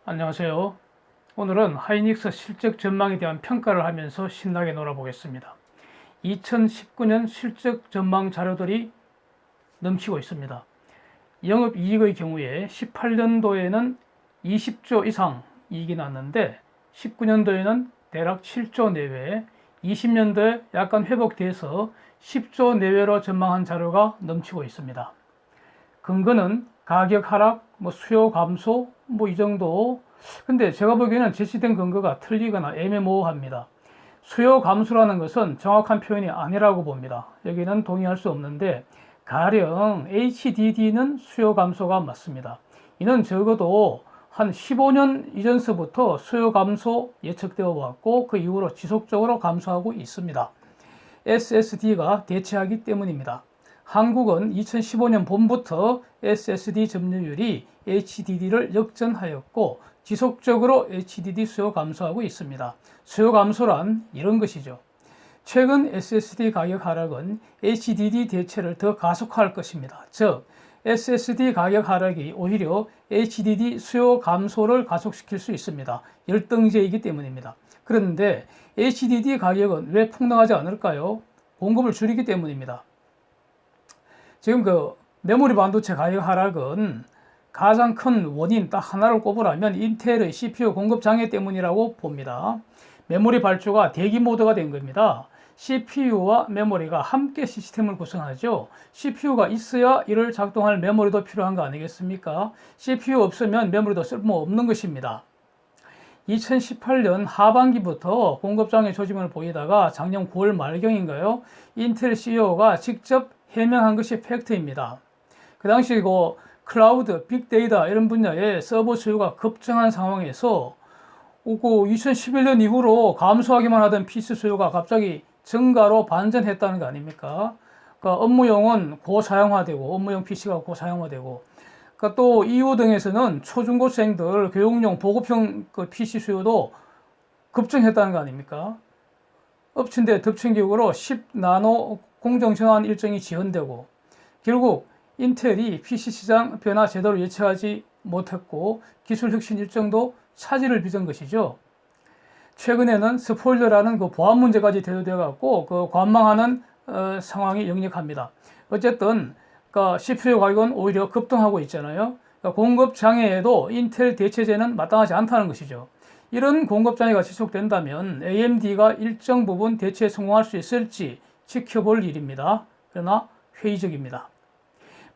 안녕하세요. 오늘은 하이닉스 실적 전망에 대한 평가를 하면서 신나게 놀아보겠습니다. 2019년 실적 전망 자료들이 넘치고 있습니다. 영업이익의 경우에 18년도에는 20조 이상 이익이 났는데 19년도에는 대략 7조 내외, 20년도에 약간 회복돼서 10조 내외로 전망한 자료가 넘치고 있습니다. 근거는 가격 하락, 수요 감소, 이 정도. 근데 제가 보기에는 제시된 근거가 틀리거나 애매모호합니다. 수요 감소라는 것은 정확한 표현이 아니라고 봅니다. 여기는 동의할 수 없는데, 가령 HDD는 수요 감소가 맞습니다. 이는 적어도 한 15년 이전서부터 수요 감소 예측되어 왔고, 그 이후로 지속적으로 감소하고 있습니다. SSD가 대체하기 때문입니다. 한국은 2015년 봄부터 SSD 점유율이 HDD를 역전하였고 지속적으로 HDD 수요 감소하고 있습니다. 수요 감소란 이런 것이죠. 최근 SSD 가격 하락은 HDD 대체를 더 가속화할 것입니다. 즉, SSD 가격 하락이 오히려 HDD 수요 감소를 가속시킬 수 있습니다. 열등제이기 때문입니다. 그런데 HDD 가격은 왜 폭락하지 않을까요? 공급을 줄이기 때문입니다. 지금 메모리 반도체 가격 하락은 가장 큰 원인 딱 하나를 꼽으라면 인텔의 CPU 공급 장애 때문이라고 봅니다. 메모리 발주가 대기 모드가 된 겁니다. CPU와 메모리가 함께 시스템을 구성하죠. CPU가 있어야 이를 작동할 메모리도 필요한 거 아니겠습니까? CPU 없으면 메모리도 쓸모없는 것입니다. 2018년 하반기부터 공급장애 조짐을 보이다가 작년 9월 말경인가요? 인텔 CEO가 직접 해명한 것이 팩트입니다. 그 당시 클라우드, 빅데이터 이런 분야의 서버 수요가 급증한 상황에서 2011년 이후로 감소하기만 하던 PC 수요가 갑자기 증가로 반전했다는 거 아닙니까? 그러니까 업무용은 고사양화되고 업무용 PC가 고사양화되고 또 EU 등에서는 초중고생들 교육용 보급형 PC 수요도 급증했다는 거 아닙니까? 엎친 데 덮친 격으로 10나노 공정전환 일정이 지연되고 결국 인텔이 PC 시장 변화 제대로 예측하지 못했고 기술 혁신 일정도 차질을 빚은 것이죠. 최근에는 스포일러라는 보안 문제까지 대두되어 갖고 관망하는 상황이 역력합니다. 어쨌든 CPU 가격은 오히려 급등하고 있잖아요. 공급 장애에도 인텔 대체제는 마땅하지 않다는 것이죠. 이런 공급 장애가 지속된다면 AMD가 일정 부분 대체에 성공할 수 있을지 지켜볼 일입니다. 그러나 회의적입니다.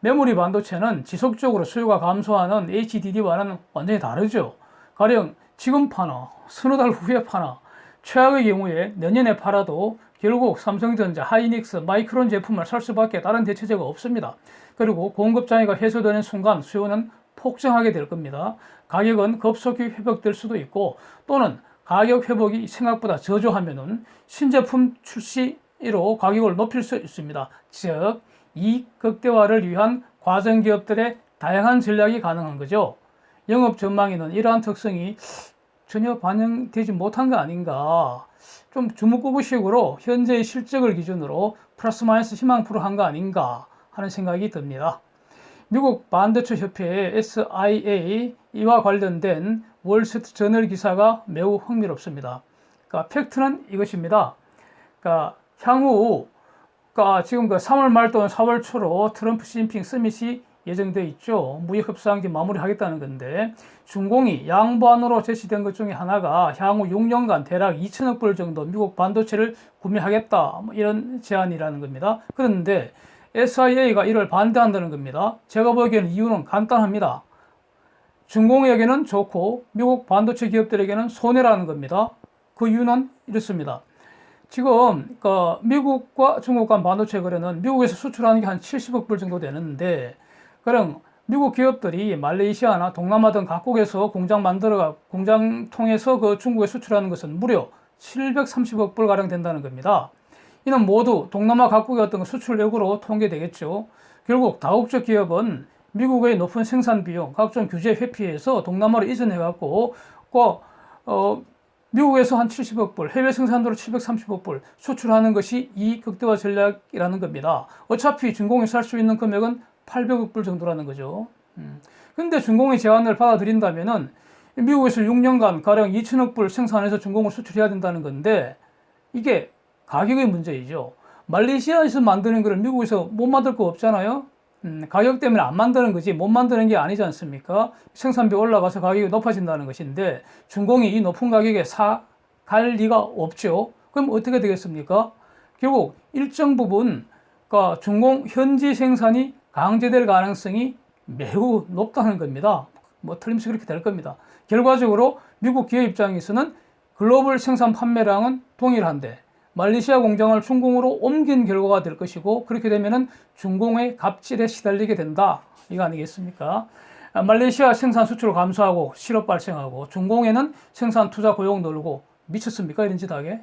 메모리 반도체는 지속적으로 수요가 감소하는 HDD와는 완전히 다르죠. 가령 지금 파나 서너 달 후에 파나 최악의 경우에 내년에 팔아도 결국 삼성전자, 하이닉스, 마이크론 제품을 살 수밖에 다른 대체제가 없습니다. 그리고 공급 장애가 해소되는 순간 수요는 폭증하게 될 겁니다. 가격은 급속히 회복될 수도 있고 또는 가격 회복이 생각보다 저조하면은 신제품 출시로 가격을 높일 수 있습니다. 즉, 이익 극대화를 위한 과정 기업들의 다양한 전략이 가능한 거죠. 영업 전망에는 이러한 특성이 전혀 반영되지 못한 거 아닌가. 좀 주먹구구식으로 현재의 실적을 기준으로 플러스 마이너스 희망프로 한 거 아닌가 하는 생각이 듭니다. 미국 반도체 협회의 SIA 이와 관련된 월스트리트 저널 기사가 매우 흥미롭습니다. 팩트는 이것입니다. 향후 지금 3월 말 또는 4월 초로 트럼프 시진핑 서밋이 예정되어 있죠. 무역협상기 마무리하겠다는 건데 중공이 양보안으로 제시된 것 중에 하나가 향후 6년간 대략 2천억 불 정도 미국 반도체를 구매하겠다 이런 제안이라는 겁니다. 그런데 SIA가 이를 반대한다는 겁니다. 제가 보기에는 이유는 간단합니다. 중공에게는 좋고 미국 반도체 기업들에게는 손해라는 겁니다. 그 이유는 이렇습니다. 지금 미국과 중국 간 반도체 거래는 미국에서 수출하는 게 한 70억 불 정도 되는데 그럼 미국 기업들이 말레이시아나 동남아 등 각국에서 공장 통해서 중국에 수출하는 것은 무려 730억 불 가량 된다는 겁니다. 이는 모두 동남아 각국의 어떤 수출액으로 통계되겠죠. 결국 다국적 기업은 미국의 높은 생산 비용, 각종 규제 회피해서 동남아로 이전해갖고 미국에서 한 70억 불, 해외 생산도로 730억 불 수출하는 것이 이익 극대화 전략이라는 겁니다. 어차피 중공이 살 수 있는 금액은 800억 불 정도라는 거죠. 근데 중공의 제안을 받아들인다면은 미국에서 6년간 가량 2천억 불 생산해서 중공을 수출해야 된다는 건데 이게 가격의 문제이죠. 말레이시아에서 만드는 거를 미국에서 못 만들 거 없잖아요. 가격 때문에 안 만드는 거지 못 만드는 게 아니지 않습니까? 생산비 올라가서 가격이 높아진다는 것인데 중공이 이 높은 가격에 사갈 리가 없죠. 그럼 어떻게 되겠습니까? 결국 일정 부분 그러니까 중공 현지 생산이 강제될 가능성이 매우 높다는 겁니다. 뭐 틀림없이 그렇게 될 겁니다. 결과적으로 미국 기업 입장에서는 글로벌 생산 판매량은 동일한데 말레이시아 공장을 중공으로 옮긴 결과가 될 것이고 그렇게 되면은 중공의 갑질에 시달리게 된다. 이거 아니겠습니까? 말레이시아 생산 수출 감소하고 실업 발생하고 중공에는 생산 투자 고용 늘고 미쳤습니까? 이런 짓 하게?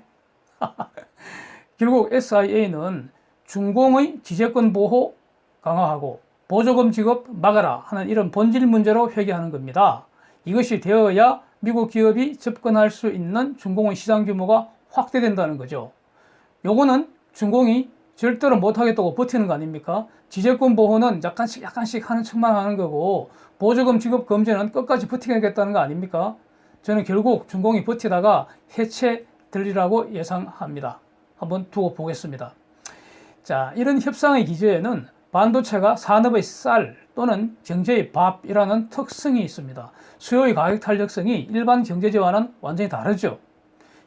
결국 SIA는 중공의 지재권 보호 강화하고 보조금 지급 막아라 하는 이런 본질 문제로 회귀하는 겁니다. 이것이 되어야 미국 기업이 접근할 수 있는 중공의 시장 규모가 확대된다는 거죠. 요거는 중공이 절대로 못하겠다고 버티는 거 아닙니까? 지재권 보호는 약간씩 하는 척만 하는 거고 보조금 지급 금지는 끝까지 버티겠다는 거 아닙니까? 저는 결국 중공이 버티다가 해체되리라고 예상합니다. 한번 두고 보겠습니다. 자, 이런 협상의 기제에는 반도체가 산업의 쌀 또는 경제의 밥이라는 특성이 있습니다. 수요의 가격 탄력성이 일반 경제지와는 완전히 다르죠.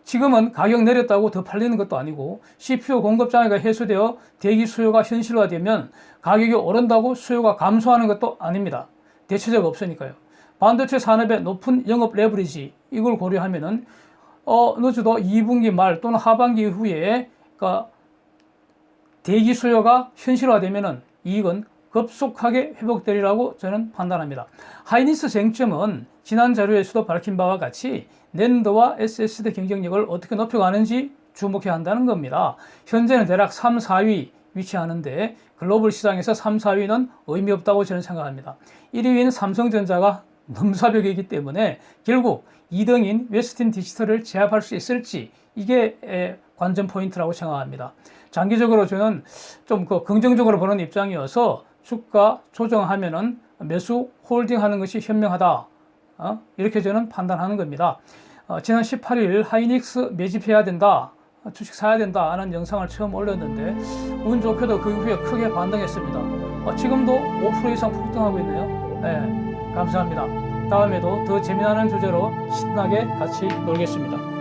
지금은 가격 내렸다고 더 팔리는 것도 아니고 CPU 공급 장애가 해소되어 대기 수요가 현실화되면 가격이 오른다고 수요가 감소하는 것도 아닙니다. 대체제가 없으니까요. 반도체 산업의 높은 영업 레버리지 이걸 고려하면은 늦어도 2분기 말 또는 하반기 이후에 그러니까 대기 수요가 현실화되면은 이익은 급속하게 회복되리라고 저는 판단합니다. 하이닉스 쟁점은 지난 자료에서도 밝힌 바와 같이 낸드와 SSD 경쟁력을 어떻게 높여가는지 주목해야 한다는 겁니다. 현재는 대략 3, 4위 위치하는데 글로벌 시장에서 3, 4위는 의미 없다고 저는 생각합니다. 1위인 삼성전자가 넘사벽이기 때문에 결국 2등인 웨스틴 디지털을 제압할 수 있을지 이게 관전 포인트라고 생각합니다. 장기적으로 저는 좀 긍정적으로 보는 입장이어서 주가 조정하면은 매수 홀딩하는 것이 현명하다. 이렇게 저는 판단하는 겁니다. 지난 18일 하이닉스 매집해야 된다. 주식 사야 된다 하는 영상을 처음 올렸는데 운 좋게도 그 이후에 크게 반등했습니다. 지금도 5% 이상 폭등하고 있네요. 네, 감사합니다. 다음에도 더 재미나는 주제로 신나게 같이 놀겠습니다.